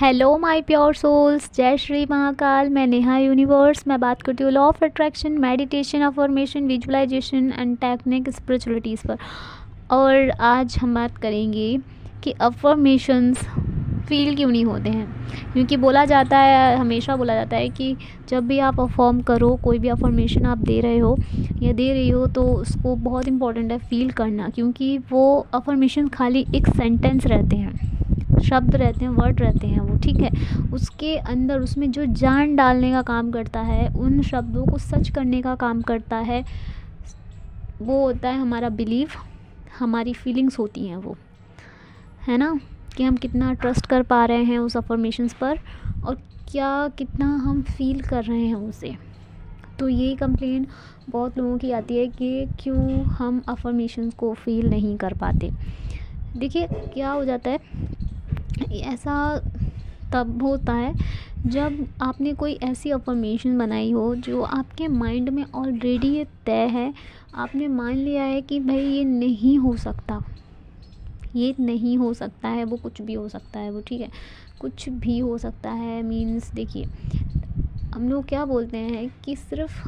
Hello my pure souls, जय श्री महाकाल। मैं Neha universe. मैं बात करती हूँ law of attraction, meditation, affirmation, visualization and technique, spiritualities पर। और आज हम बात करेंगे कि अफर्मेशंस फील क्यों नहीं होते हैं। क्योंकि बोला जाता है, हमेशा बोला जाता है कि जब भी आप अफर्म करो, कोई भी अफर्मेशन आप दे रहे हो या दे रही हो, तो उसको बहुत इंपॉर्टेंट है फील करना। क्योंकि वो अफर्मेशन खाली एक सेंटेंस रहते हैं, शब्द रहते हैं, वर्ड रहते हैं वो, ठीक है। उसके अंदर उसमें जो जान डालने का काम करता है, उन शब्दों को सच करने का काम करता है, वो होता है हमारा बिलीव, हमारी फीलिंग्स होती हैं वो, है ना। कि हम कितना ट्रस्ट कर पा रहे हैं उस अफर्मेशंस पर, और क्या कितना हम फील कर रहे हैं उसे। तो ये कंप्लेन बहुत लोगों की आती है कि क्यों हम अफर्मेशंस को फील नहीं कर पाते। देखिए क्या हो जाता है, ऐसा तब होता है जब आपने कोई ऐसी अफर्मेशन बनाई हो जो आपके माइंड में ऑलरेडी ये तय है। आपने मान लिया है कि भाई ये नहीं हो सकता, ये नहीं हो सकता है, वो कुछ भी हो सकता है वो, ठीक है, कुछ भी हो सकता है। मीन्स देखिए, हम लोग क्या बोलते हैं कि सिर्फ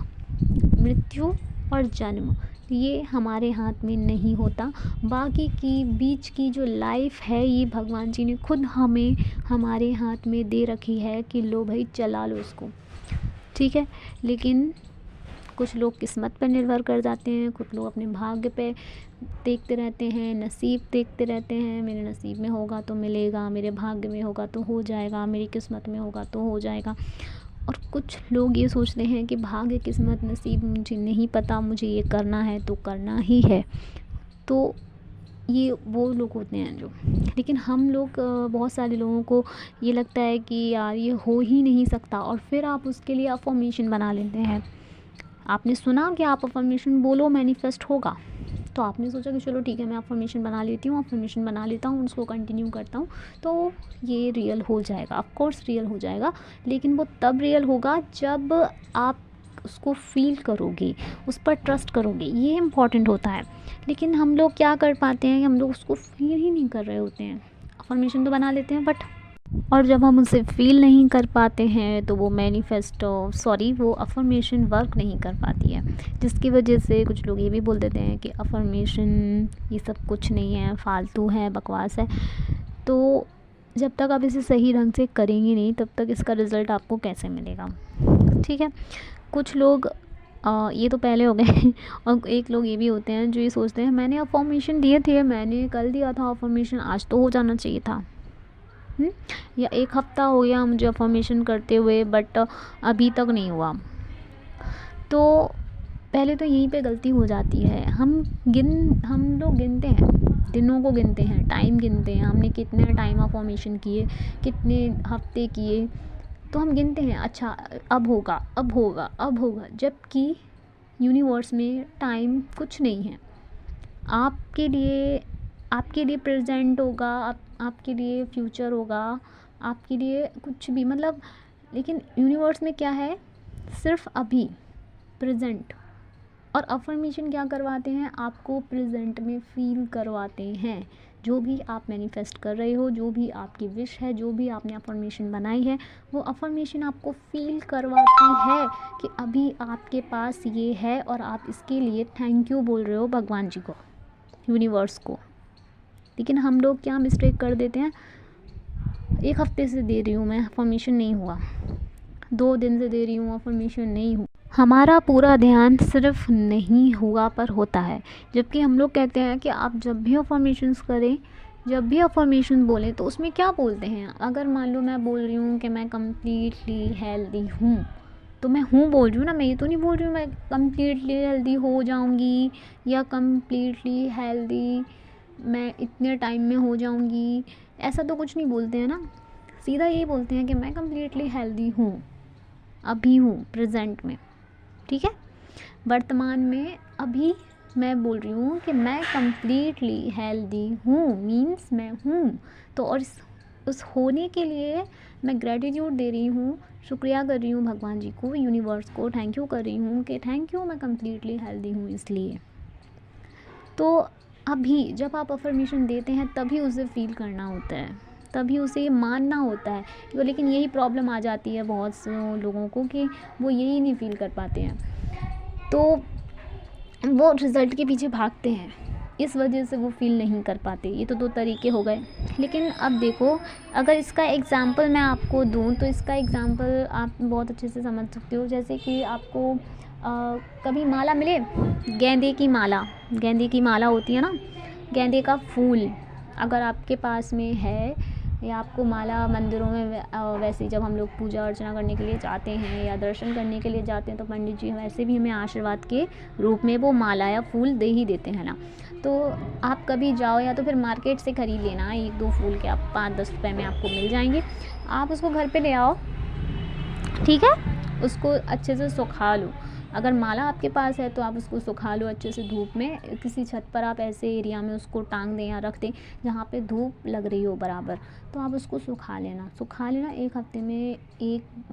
मृत्यु और जन्म ये हमारे हाथ में नहीं होता, बाकी की बीच की जो लाइफ है ये भगवान जी ने खुद हमें हमारे हाथ में दे रखी है कि लो भाई चला लो इसको, ठीक है। लेकिन कुछ लोग किस्मत पर निर्भर कर जाते हैं, कुछ लोग अपने भाग्य पे देखते रहते हैं, नसीब देखते रहते हैं। मेरे नसीब में होगा तो मिलेगा, मेरे भाग्य में होगा तो हो जाएगा, मेरी किस्मत में होगा तो हो जाएगा। और कुछ लोग ये सोचते हैं कि भाग्य, किस्मत, नसीब मुझे नहीं पता, मुझे ये करना है तो करना ही है। तो ये वो लोग होते हैं जो, लेकिन हम लोग बहुत सारे लोगों को ये लगता है कि यार ये हो ही नहीं सकता, और फिर आप उसके लिए अफर्मेशन बना लेते हैं। आपने सुना कि आप अफर्मेशन बोलो मैनिफेस्ट होगा, तो आपने सोचा कि चलो ठीक है, मैं अफर्मेशन बना लेती हूँ, अफर्मेशन बना लेता हूँ, उसको कंटिन्यू करता हूँ तो ये रियल हो जाएगा। ऑफ कोर्स रियल हो जाएगा, लेकिन वो तब रियल होगा जब आप उसको फील करोगे, उस पर ट्रस्ट करोगे, ये इम्पॉर्टेंट होता है। लेकिन हम लोग क्या कर पाते हैं, हम लोग उसको फील ही नहीं कर रहे होते हैं। अफर्मेशन तो बना लेते हैं बट, और जब हम उसे फ़ील नहीं कर पाते हैं तो वो वो अफर्मेशन वर्क नहीं कर पाती है। जिसकी वजह से कुछ लोग ये भी बोल देते हैं कि अफर्मेशन ये सब कुछ नहीं है, फालतू है, बकवास है। तो जब तक आप इसे सही ढंग से करेंगे नहीं, तब तक इसका रिज़ल्ट आपको कैसे मिलेगा, ठीक है। कुछ लोग ये तो पहले हो गए और एक लोग ये भी होते हैं जो ये सोचते हैं मैंने अफर्मेशन दिए थे, मैंने कल दिया था अफर्मेशन, आज तो हो जाना चाहिए था। या एक हफ़्ता हो गया मुझे अफर्मेशन करते हुए बट अभी तक नहीं हुआ। तो पहले तो यहीं पे गलती हो जाती है। हम लोग गिनते हैं, दिनों को गिनते हैं, टाइम गिनते हैं, हमने कितने टाइम अफर्मेशन किए, कितने हफ्ते किए, तो हम गिनते हैं, अच्छा अब होगा, अब होगा, अब होगा। जबकि यूनिवर्स में टाइम कुछ नहीं है। आपके लिए प्रेजेंट होगा, आपके लिए फ्यूचर होगा, आपके लिए कुछ भी, मतलब, लेकिन यूनिवर्स में क्या है, सिर्फ अभी, प्रेजेंट। और अफर्मेशन क्या करवाते हैं, आपको प्रेजेंट में फील करवाते हैं। जो भी आप मैनिफेस्ट कर रहे हो, जो भी आपकी विश है, जो भी आपने अफर्मेशन बनाई है, वो अफर्मेशन आपको फील करवाती है कि अभी आपके पास ये है, और आप इसके लिए थैंक यू बोल रहे हो भगवान जी को, यूनिवर्स को। लेकिन हम लोग क्या मिस्टेक कर देते हैं, एक हफ्ते से दे रही हूँ मैं, अफर्मेशन नहीं हुआ, 2 दिन से दे रही हूँ, अफर्मेशन नहीं हुआ। हमारा पूरा ध्यान सिर्फ नहीं हुआ पर होता है। जबकि हम लोग कहते हैं कि आप जब भी अफर्मेशंस करें, जब भी अफर्मेशन बोलें, तो उसमें क्या बोलते हैं। अगर मान लो मैं बोल रही हूँ कि मैं कम्प्लीटली हेल्दी हूँ, तो मैं हूँ बोल रही हूँ ना, मैं ये तो नहीं बोल रही हूँ मैं कम्प्लीटली हेल्दी हो जाऊँगी, या कम्प्लीटली हेल्दी मैं इतने टाइम में हो जाऊँगी। ऐसा तो कुछ नहीं बोलते हैं ना, सीधा यही बोलते हैं कि मैं कम्प्लीटली हेल्दी हूँ, अभी हूँ, प्रेजेंट में, ठीक है, वर्तमान में। अभी मैं बोल रही हूँ कि मैं कम्प्लीटली हेल्दी हूँ, मीन्स मैं हूँ। तो और उस होने के लिए मैं ग्रेटिट्यूड दे रही हूँ, शुक्रिया कर रही हूँ भगवान जी को, यूनिवर्स को थैंक यू कर रही हूँ कि थैंक यू, मैं कम्प्लीटली हेल्दी हूँ इसलिए। तो अभी जब आप अफर्मेशन देते हैं तभी उसे फ़ील करना होता है, तभी उसे ये मानना होता है। तो लेकिन यही प्रॉब्लम आ जाती है बहुत से लोगों को कि वो यही नहीं फ़ील कर पाते हैं, तो वो रिज़ल्ट के पीछे भागते हैं, इस वजह से वो फ़ील नहीं कर पाते। ये तो 2 तरीके हो गए। लेकिन अब देखो, अगर इसका एग्ज़ाम्पल मैं आपको दूँ तो इसका एग्ज़ाम्पल आप बहुत अच्छे से समझ सकते हो। जैसे कि आपको कभी माला मिले, गेंदे की माला होती है ना, गेंदे का फूल अगर आपके पास में है, या आपको माला मंदिरों में वैसे ही जब हम लोग पूजा अर्चना करने के लिए जाते हैं या दर्शन करने के लिए जाते हैं तो पंडित जी वैसे भी हमें आशीर्वाद के रूप में वो माला या फूल दे ही देते हैं ना। तो आप कभी जाओ या तो फिर मार्केट से ख़रीद लेना 1-2 फूल के, आप 5-10 रुपए में आपको मिल जाएंगे। आप उसको घर पे ले आओ, ठीक है, उसको अच्छे से सुखा लो। अगर माला आपके पास है तो आप उसको सुखा लो अच्छे से धूप में, किसी छत पर आप ऐसे एरिया में उसको टांग दें या रख दें जहाँ पे धूप लग रही हो बराबर, तो आप उसको सुखा लेना 1 हफ्ते में,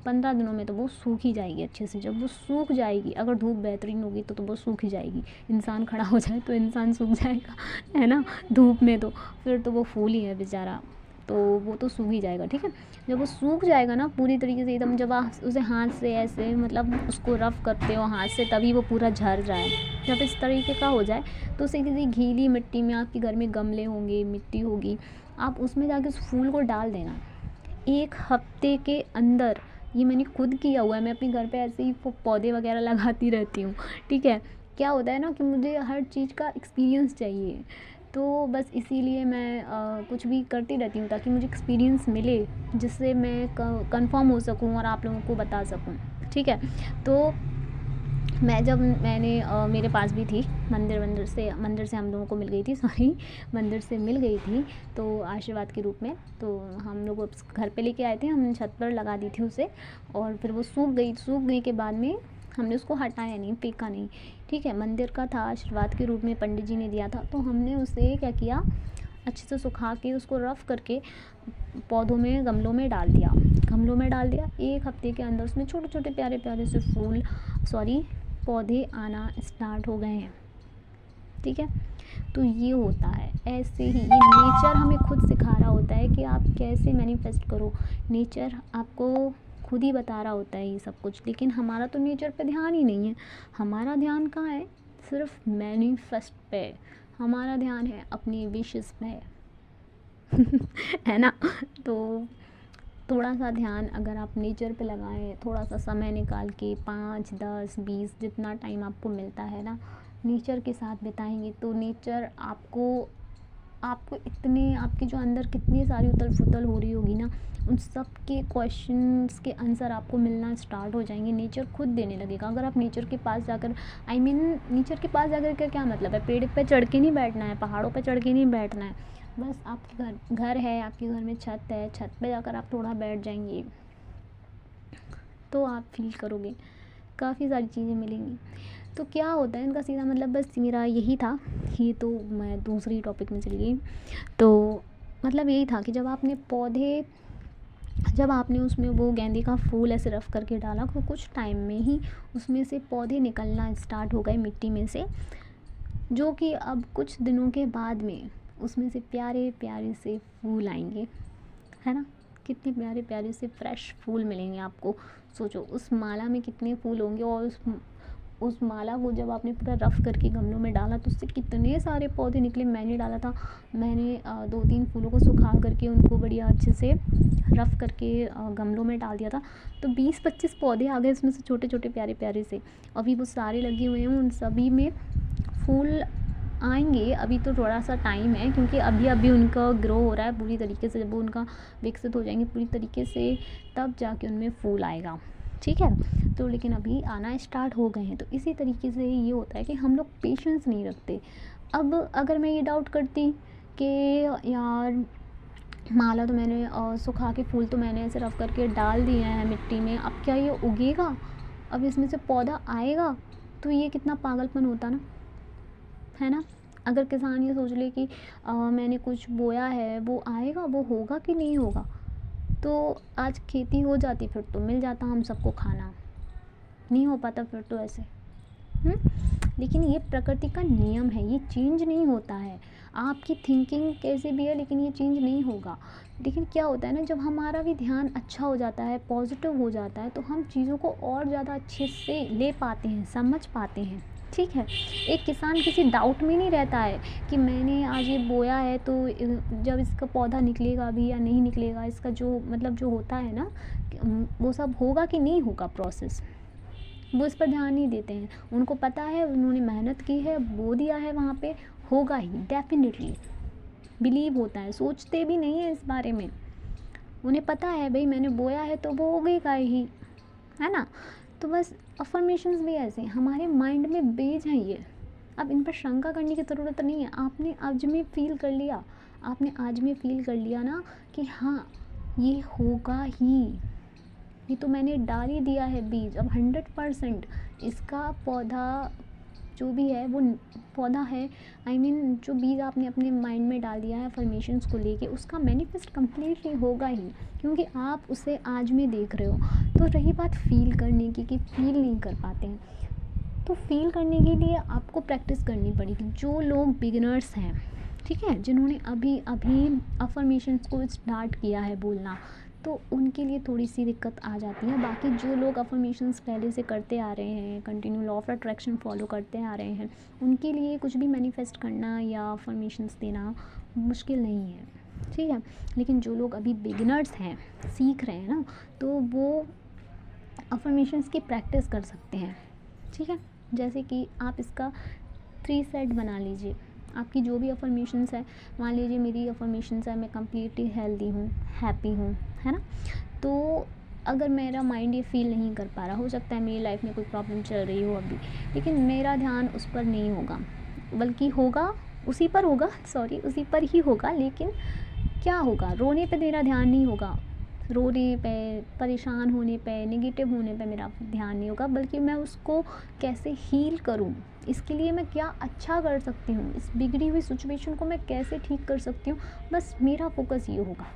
15 दिनों में तो वो सूख ही जाएगी अच्छे से। जब वो सूख जाएगी, अगर धूप बेहतरीन होगी तो वो सूख ही जाएगी। इंसान खड़ा हो जाए तो इंसान सूख जाएगा, है ना, धूप में तो फिर तो वो फूल ही है बेचारा, तो वो तो सूख ही जाएगा, ठीक है। जब वो सूख जाएगा ना पूरी तरीके से एकदम, जब आप उसे हाथ से ऐसे मतलब उसको रफ़ करते हो हाथ से, तभी वो पूरा झड़ जाए। जब इस तरीके का हो जाए तो उसे किसी गीली मिट्टी में, आपके घर में गमले होंगे, मिट्टी होगी, आप उसमें जाके उस फूल को डाल देना 1 हफ्ते के अंदर। ये मैंने खुद किया हुआ है, मैं अपने घर पे ऐसे ही पौधे वगैरह लगाती रहती हूँ, ठीक है। क्या होता है ना कि मुझे हर चीज़ का एक्सपीरियंस चाहिए, तो बस इसीलिए मैं कुछ भी करती रहती हूँ ताकि मुझे एक्सपीरियंस मिले, जिससे मैं कंफर्म हो सकूँ और आप लोगों को बता सकूँ, ठीक है। तो मैंने मेरे पास भी थी, मंदिर से हम लोगों को मिल गई थी, मंदिर से मिल गई थी, तो आशीर्वाद के रूप में। तो हम लोग घर पे लेके आए थे, हमने छत पर लगा दी थी उसे, और फिर वो सूख गई के बाद में हमने उसको हटाया नहीं, फेंका नहीं, ठीक है। मंदिर का था, आशीर्वाद के रूप में पंडित जी ने दिया था, तो हमने उसे क्या किया, अच्छे से सुखा के उसको रफ़ करके पौधों में, गमलों में डाल दिया। 1 हफ्ते के अंदर उसमें छोटे छोटे प्यारे प्यारे से पौधे आना स्टार्ट हो गए हैं, ठीक है। तो ये होता है, ऐसे ही ये नेचर हमें खुद सिखा रहा होता है कि आप कैसे मैनिफेस्ट करो। नेचर आपको खुद ही बता रहा होता है ये सब कुछ, लेकिन हमारा तो नेचर पे ध्यान ही नहीं है। हमारा ध्यान कहाँ है, सिर्फ मैनिफेस्ट पे। हमारा ध्यान है अपनी विशेस पे है ना। तो थोड़ा सा ध्यान अगर आप नेचर पे लगाएं, थोड़ा सा समय निकाल के 5, 10, 20 जितना टाइम आपको मिलता है ना, नेचर के साथ बिताएंगे तो नेचर आपको इतने, आपके जो अंदर कितनी सारी उथल पुथल हो रही होगी ना, उन सब के क्वेश्चंस के आंसर आपको मिलना स्टार्ट हो जाएंगे। नेचर खुद देने लगेगा। अगर आप नेचर के पास जाकर नेचर के पास जाकर का क्या मतलब है, पेड़ पे चढ़ के नहीं बैठना है, पहाड़ों पे चढ़ के नहीं बैठना है, बस आपके घर है, आपके घर में छत है, छत पे जाकर आप थोड़ा बैठ जाएंगे तो आप फील करोगे, काफ़ी सारी चीज़ें मिलेंगी। तो क्या होता है इनका सीधा मतलब, बस मेरा यही था। ये तो मैं दूसरी टॉपिक में चली गई। तो मतलब यही था कि जब आपने उसमें वो गेंदे का फूल ऐसे रफ़ करके डाला, तो कुछ टाइम में ही उसमें से पौधे निकलना स्टार्ट हो गए मिट्टी में से, जो कि अब कुछ दिनों के बाद में उसमें से प्यारे प्यारे से फूल आएंगे, है ना। कितने प्यारे प्यारे से फ्रेश फूल मिलेंगे आपको। सोचो उस माला में कितने फूल होंगे, और उस माला को जब आपने पूरा रफ़ करके गमलों में डाला तो उससे कितने सारे पौधे निकले। मैंने डाला था, मैंने 2-3 फूलों को सुखा करके उनको बढ़िया अच्छे से रफ़ करके गमलों में डाल दिया था, तो 20-25 पौधे आ गए उसमें से, छोटे छोटे प्यारे प्यारे से। अभी वो सारे लगे हुए हैं, उन सभी में फूल आएंगे। अभी तो थोड़ा सा टाइम है, क्योंकि अभी उनका ग्रो हो रहा है पूरी तरीके से। जब वो उनका विकसित हो जाएंगे पूरी तरीके से, तब जाके उनमें फूल आएगा, ठीक है। तो लेकिन अभी आना स्टार्ट हो गए हैं। तो इसी तरीके से ये होता है कि हम लोग पेशेंस नहीं रखते। अब अगर मैं ये डाउट करती कि यार माला तो मैंने सुखा के, फूल तो मैंने ऐसे रफ़ करके डाल दिए हैं मिट्टी में, अब क्या ये उगेगा, अब इसमें से पौधा आएगा, तो ये कितना पागलपन होता ना, है ना। अगर किसान ये सोच ले कि मैंने कुछ बोया है, वो आएगा, वो होगा कि नहीं होगा, तो आज खेती हो जाती, फिर तो मिल जाता हम सबको खाना, नहीं हो पाता फिर तो ऐसे। लेकिन ये प्रकृति का नियम है, ये चेंज नहीं होता है। आपकी थिंकिंग कैसे भी है लेकिन ये चेंज नहीं होगा। लेकिन क्या होता है ना, जब हमारा भी ध्यान अच्छा हो जाता है, पॉजिटिव हो जाता है, तो हम चीज़ों को और ज़्यादा अच्छे से ले पाते हैं, समझ पाते हैं। ठीक है, एक किसान किसी डाउट में नहीं रहता है कि मैंने आज ये बोया है तो जब इसका पौधा निकलेगा भी या नहीं निकलेगा, इसका जो मतलब जो होता है ना, वो सब होगा कि नहीं होगा प्रोसेस, वो इस पर ध्यान नहीं देते हैं। उनको पता है, उन्होंने मेहनत की है, बो दिया है, वहाँ पे होगा ही, डेफिनेटली बिलीव होता है, सोचते भी नहीं है इस बारे में। उन्हें पता है भाई मैंने बोया है तो वो होगा ही, है ना। तो बस अफर्मेशंस भी ऐसे हमारे माइंड में बेज हैं ये। अब इन पर शंका करने की ज़रूरत नहीं है। आपने आज में फील कर लिया, आपने आज में फील कर लिया ना कि हाँ ये होगा ही, ये तो मैंने डाल ही दिया है बीज। अब 100% इसका पौधा जो भी है वो पौधा है, I mean, जो बीज आपने अपने माइंड में डाल दिया है अफर्मेशंस को लेके, उसका मैनिफेस्ट कम्प्लीटली होगा ही, क्योंकि आप उसे आज में देख रहे हो। तो रही बात फील करने की कि फील नहीं कर पाते हैं, तो फील करने के लिए आपको प्रैक्टिस करनी पड़ेगी। जो लोग बिगिनर्स हैं, ठीक है, जिन्होंने अभी अभी अफर्मेशंस को स्टार्ट किया है बोलना, तो उनके लिए थोड़ी सी दिक्कत आ जाती है। बाकी जो लोग अफर्मेशंस पहले से करते आ रहे हैं, continue law of attraction follow करते आ रहे हैं, उनके लिए कुछ भी मैनिफेस्ट करना या अफर्मेशंस देना मुश्किल नहीं है, ठीक है। लेकिन जो लोग अभी बिगिनर्स हैं, सीख रहे हैं ना, तो वो अफर्मेशंस की प्रैक्टिस कर सकते हैं, ठीक है। जैसे कि आप इसका 3 सेट बना लीजिए। आपकी जो भी अफर्मेशंस है, मान लीजिए मेरी अफर्मेशंस है मैं कम्प्लीटली हेल्दी हूँ, हैप्पी हूँ, है ना। तो अगर मेरा माइंड ये फील नहीं कर पा रहा, हो सकता है मेरी लाइफ में कोई प्रॉब्लम चल रही हो अभी, लेकिन मेरा ध्यान उस पर नहीं होगा, बल्कि होगा उसी पर होगा, सॉरी उसी पर ही होगा। लेकिन क्या होगा, रोने पे मेरा ध्यान नहीं होगा, रोने पे, परेशान होने पे, नेगेटिव होने पे मेरा ध्यान नहीं होगा, बल्कि मैं उसको कैसे हील करूँ, इसके लिए मैं क्या अच्छा कर सकती हूँ, इस बिगड़ी हुई सिचुएशन को मैं कैसे ठीक कर सकती हूँ, बस मेरा फोकस ये होगा,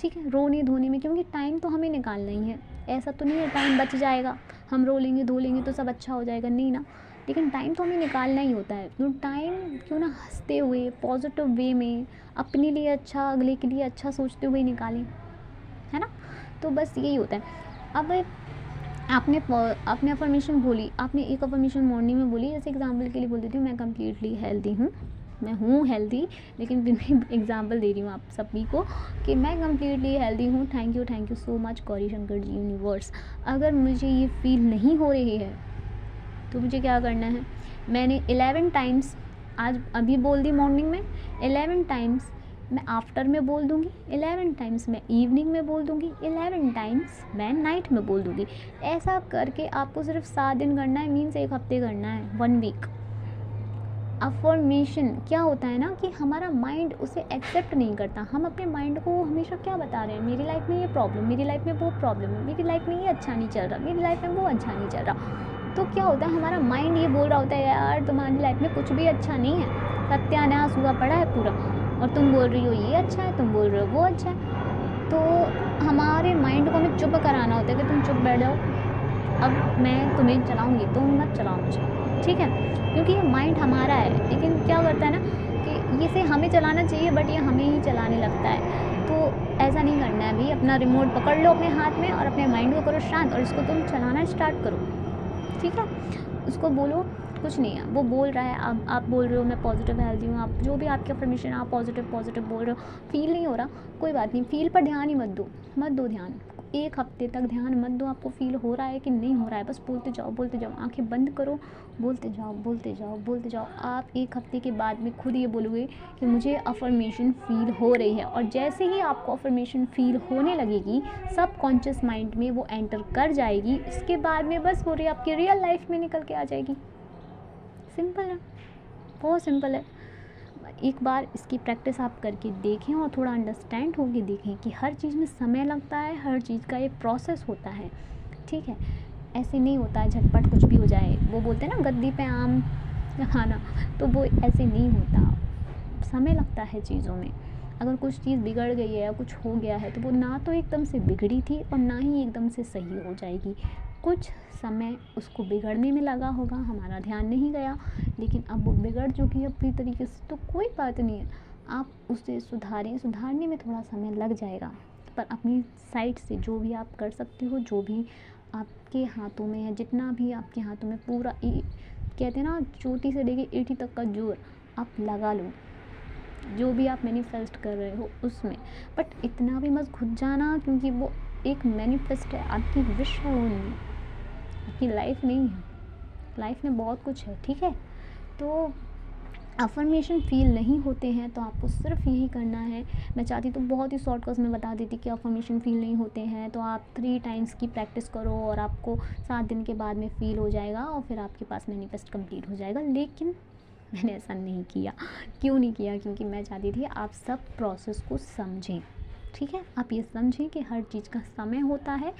ठीक है। रोने धोने में, क्योंकि टाइम तो हमें निकालना ही है, ऐसा तो नहीं है टाइम बच जाएगा, हम रो लेंगे धो लेंगे तो सब अच्छा हो जाएगा, नहीं ना। लेकिन टाइम तो हमें निकालना ही होता है। तो टाइम क्यों ना हंसते हुए, पॉजिटिव वे में, अपने लिए अच्छा, अगले के लिए अच्छा सोचते हुए निकालें, है ना। तो बस यही होता है। अब आपने अफर्मेशन बोली, आपने एक अफर्मेशन मॉर्निंग में बोली, जैसे एग्जांपल के लिए बोल देती हूँ मैं कम्प्लीटली हेल्दी हूँ, मैं हूँ हेल्दी, लेकिन फिर भी एग्जांपल दे रही हूँ आप सभी को कि मैं कम्प्लीटली हेल्दी हूँ। Thank you so much Gauri Shankar ji universe. अगर मुझे ये फील नहीं हो रही है तो मुझे क्या करना है, मैंने 11 टाइम्स आज अभी बोल दी मॉर्निंग में, 11 टाइम्स मैं आफ्टर में बोल दूँगी, 11 टाइम्स मैं इवनिंग में बोल दूँगी, 11 टाइम्स मैं नाइट में बोल दूँगी। ऐसा करके आपको सिर्फ 7 दिन करना है, मीन्स 1 हफ्ते करना है, 1 वीक। अफर्मेशन क्या होता है ना कि हमारा माइंड उसे एक्सेप्ट नहीं करता। हम अपने माइंड को हमेशा क्या बता रहे हैं, मेरी लाइफ में ये प्रॉब्लम, मेरी लाइफ में वो प्रॉब्लम है, मेरी लाइफ में ये अच्छा नहीं चल रहा, मेरी लाइफ में वो अच्छा नहीं चल रहा। तो क्या होता है, हमारा माइंड ये बोल रहा होता है यार तुम्हारी लाइफ में कुछ भी अच्छा नहीं है, सत्यानाश हुआ पड़ा है पूरा, और तुम बोल रही हो ये अच्छा है, तुम बोल रहे हो वो अच्छा है। तो हमारे माइंड को हमें चुप कराना होता है कि तुम चुप बैठ जाओ, अब मैं तुम्हें चलाऊँगी, तुम मत चलाओ मुझे, ठीक है। क्योंकि ये माइंड हमारा है, लेकिन क्या करता है ना कि इसे हमें चलाना चाहिए बट ये हमें ही चलाने लगता है। तो ऐसा नहीं करना है भाई, अपना रिमोट पकड़ लो अपने हाथ में और अपने माइंड को करो शांत, और इसको तुम चलाना स्टार्ट करो, ठीक है। उसको बोलो कुछ नहीं है, वो बोल रहा है, आप बोल रहे हो मैं पॉजिटिव हेल्दी हूँ, आप जो भी आपकी अफर्मेशन आप पॉजिटिव बोल रहे हो, फील नहीं हो रहा कोई बात नहीं, फील पर ध्यान ही मत दो ध्यान, 1 हफ्ते तक ध्यान मत दो। आपको फील हो रहा है कि नहीं हो रहा है, बस बोलते जाओ, आंखें बंद करो, बोलते जाओ। आप 1 हफ्ते के बाद में खुद ये बोलोगे कि मुझे अफर्मेशन फील हो रही है, और जैसे ही आपको अफर्मेशन फील होने लगेगी, सब कॉन्शियस माइंड में वो एंटर कर जाएगी, इसके बाद में बस वो आपकी रियल लाइफ में निकल के आ जाएगी। सिंपल है, बहुत सिंपल है। एक बार इसकी प्रैक्टिस आप करके देखें और थोड़ा अंडरस्टैंड होके देखें कि हर चीज़ में समय लगता है, हर चीज़ का एक प्रोसेस होता है, ठीक है। ऐसे नहीं होता है झटपट कुछ भी हो जाए, वो बोलते हैं ना गद्दी पे आम खाना, तो वो ऐसे नहीं होता, समय लगता है चीज़ों में। अगर कुछ चीज़ बिगड़ गई है या कुछ हो गया है तो वो ना तो एकदम से बिगड़ी थी और ना ही एकदम से सही हो जाएगी, कुछ समय उसको बिगड़ने में लगा होगा, हमारा ध्यान नहीं गया, लेकिन अब वो बिगड़ चुकी है अपनी तरीके से, तो कोई बात नहीं है, आप उसे सुधारने में थोड़ा समय लग जाएगा, पर अपनी साइड से जो भी आप कर सकते हो, जो भी आपके हाथों में है, जितना भी आपके हाथों में पूरा कहते हैं ना, चोटी से लेके एड़ी तक का जोर आप लगा लो, जो भी आप मैनिफेस्ट कर रहे हो उसमें। बट इतना भी मत घुस जाना, क्योंकि वो एक मैनिफेस्ट है, आपकी विश है, वो नहीं, आपकी लाइफ नहीं है, लाइफ में बहुत कुछ है, ठीक है। तो अफर्मेशन फील नहीं होते हैं तो आपको सिर्फ यही करना है, मैं चाहती तो बहुत ही शॉर्टकट में बता देती कि अफर्मेशन फील नहीं होते हैं तो आप 3 टाइम्स की प्रैक्टिस करो और आपको 7 दिन के बाद में फील हो जाएगा और फिर आपके पास मैनिफेस्ट कंप्लीट हो जाएगा। लेकिन मैंने ऐसा नहीं किया। क्यों नहीं किया? क्योंकि मैं चाहती थी आप सब प्रोसेस को समझें, ठीक है। आप ये समझें कि हर चीज़ का समय होता है।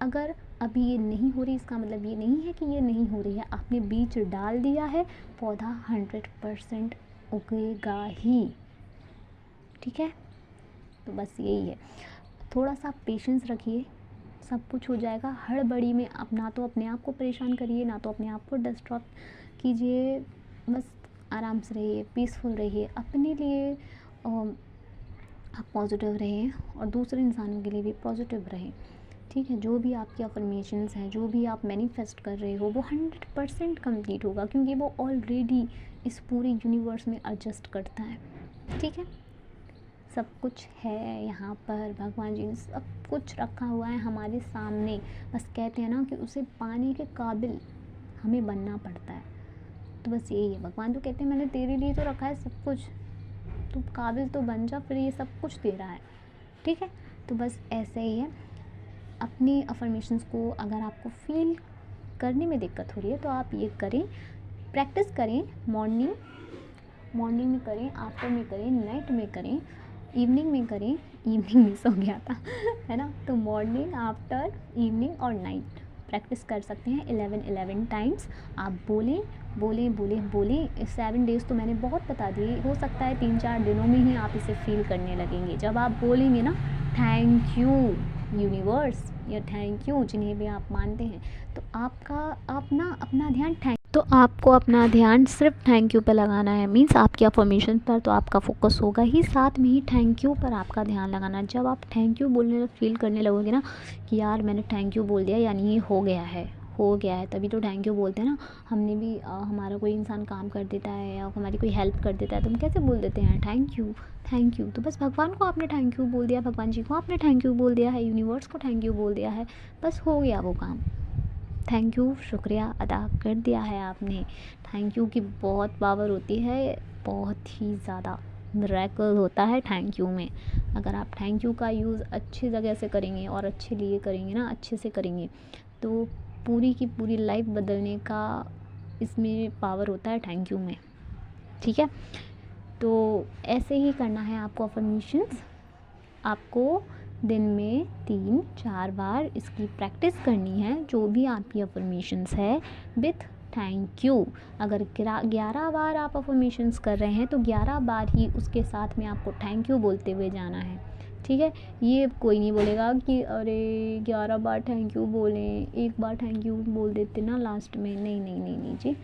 अगर अभी ये नहीं हो रही, इसका मतलब ये नहीं है कि ये नहीं हो रही है। आपने बीज डाल दिया है, पौधा 100% उगेगा ही, ठीक है। तो बस यही है, थोड़ा सा पेशेंस रखिए, सब कुछ हो जाएगा। हड़बड़ी में आप ना तो अपने आप को परेशान करिए, ना तो अपने आप को डिस्टर्ब कीजिए, बस आराम से रहिए, पीसफुल रहिए, अपने लिए आप पॉजिटिव रहें और दूसरे इंसानों के लिए भी पॉजिटिव रहें, ठीक है। जो भी आपकी अफर्मेशंस हैं, जो भी आप मैनिफेस्ट कर रहे हो, वो 100% कंप्लीट होगा, क्योंकि वो ऑलरेडी इस पूरे यूनिवर्स में एडजस्ट करता है, ठीक है। सब कुछ है यहाँ पर, भगवान जी ने सब कुछ रखा हुआ है हमारे सामने, बस कहते हैं ना कि उसे पाने के काबिल हमें बनना पड़ता है। तो बस यही है, भगवान तो कहते हैं मैंने तेरे लिए तो रखा है सब कुछ, तू काबिल तो बन जा, फिर ये सब कुछ दे रहा है, ठीक है। तो बस ऐसे ही है। अपनी अफर्मेशंस को अगर आपको फील करने में दिक्कत हो रही है तो आप ये करें, प्रैक्टिस करें, मॉर्निंग में करें, आफ्टर में करें, नाइट में करें, इवनिंग में करें, इवनिंग मिस हो गया था है ना। तो मॉर्निंग, आफ्टर, इवनिंग और नाइट प्रैक्टिस कर सकते हैं 11 टाइम्स। आप बोलें 7 डेज़ तो मैंने बहुत बता दिए, हो सकता है 3-4 दिनों में ही आप इसे फील करने लगेंगे। जब आप बोलेंगे ना थैंक यू यूनिवर्स या थैंक यू जिन्हें भी आप मानते हैं, तो आपको अपना ध्यान सिर्फ थैंक यू पर लगाना है। मीन्स आपकी अफर्मेशन पर तो आपका फोकस होगा ही, साथ में ही थैंक यू पर आपका ध्यान लगाना। जब आप थैंक यू बोलने फील करने लगोगे ना कि यार मैंने थैंक यू बोल दिया, यानी ये हो गया है, तभी तो थैंक यू बोलते हैं ना। हमने भी हमारा कोई इंसान काम कर देता है या हमारी कोई हेल्प कर देता है तो हम कैसे बोल देते हैं थैंक यू। तो बस भगवान को आपने थैंक यू बोल दिया, भगवान जी को आपने थैंक यू बोल दिया है, यूनिवर्स को थैंक यू बोल दिया है, बस हो गया वो काम। थैंक यू, शुक्रिया अदा कर दिया है आपने। थैंक यू की बहुत पावर होती है, बहुत ही ज़्यादा मिरेकल होता है थैंक यू में। अगर आप थैंक यू का यूज़ अच्छी जगह से करेंगे और अच्छे लिए करेंगे ना, अच्छे से करेंगे, तो पूरी की पूरी लाइफ बदलने का इसमें पावर होता है थैंक यू में, ठीक है। तो ऐसे ही करना है आपको अफर्मेशंस। आपको दिन में 3-4 बार इसकी प्रैक्टिस करनी है, जो भी आपकी अफर्मेशंस है विथ थैंक यू। अगर 11 बार आप अफर्मेशंस कर रहे हैं तो 11 बार ही उसके साथ में आपको थैंक यू बोलते हुए जाना है, ठीक है। ये कोई नहीं बोलेगा कि अरे 11 बार थैंक यू बोलें, एक बार थैंक यू बोल देते ना लास्ट में, नहीं जी,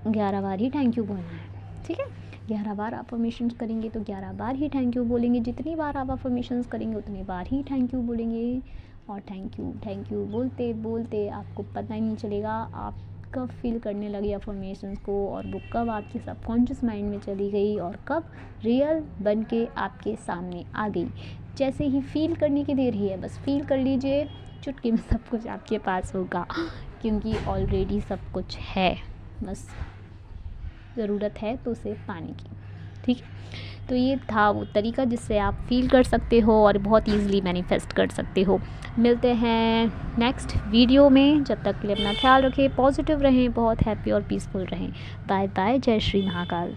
11 बार ही थैंक यू बोलना है, ठीक है। 11 बार अफर्मेशंस करेंगे तो 11 बार ही थैंक यू बोलेंगे, जितनी बार आप अफर्मेशंस करेंगे उतनी बार ही थैंक यू बोलेंगे। और थैंक यू बोलते बोलते आपको पता ही नहीं चलेगा आप कब फील करने लगे अफर्मेशंस को, और वो कब आपके सबकॉन्शियस माइंड में चली गई और कब रियल बन के आपके सामने आ गई। जैसे ही फील करने की देर ही है, बस फील कर लीजिए, चुटकी में सब कुछ आपके पास होगा, क्योंकि ऑलरेडी सब कुछ है, बस ज़रूरत है तो उसे पाने की, ठीक है। तो ये था वो तरीका जिससे आप फील कर सकते हो और बहुत ईज़िली मैनिफेस्ट कर सकते हो। मिलते हैं नेक्स्ट वीडियो में, जब तक के लिए अपना ख्याल रखें, पॉजिटिव रहें, बहुत हैप्पी और पीसफुल रहें। बाय बाय, जय श्री महाकाल।